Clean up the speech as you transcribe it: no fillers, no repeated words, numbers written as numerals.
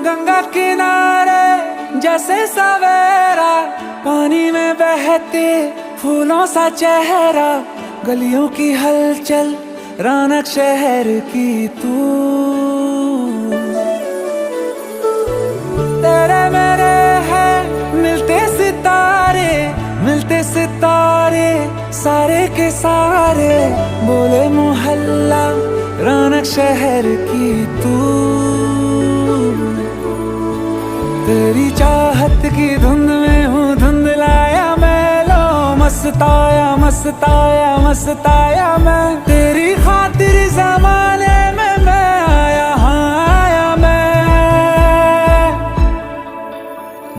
गंगा किनारे जैसे सवेरा, पानी में बहते फूलों सा चेहरा, गलियों की हलचल रौनक शहर की तू। तेरे मेरे हैं मिलते सितारे सारे के सारे, बोले मोहल्ला रौनक शहर की तू। तेरी चाहत की धुंध में हूँ धुंधलाया मैं, लो मस्ताया मस्ताया मस्ताया मैं, तेरी खातिर ज़माने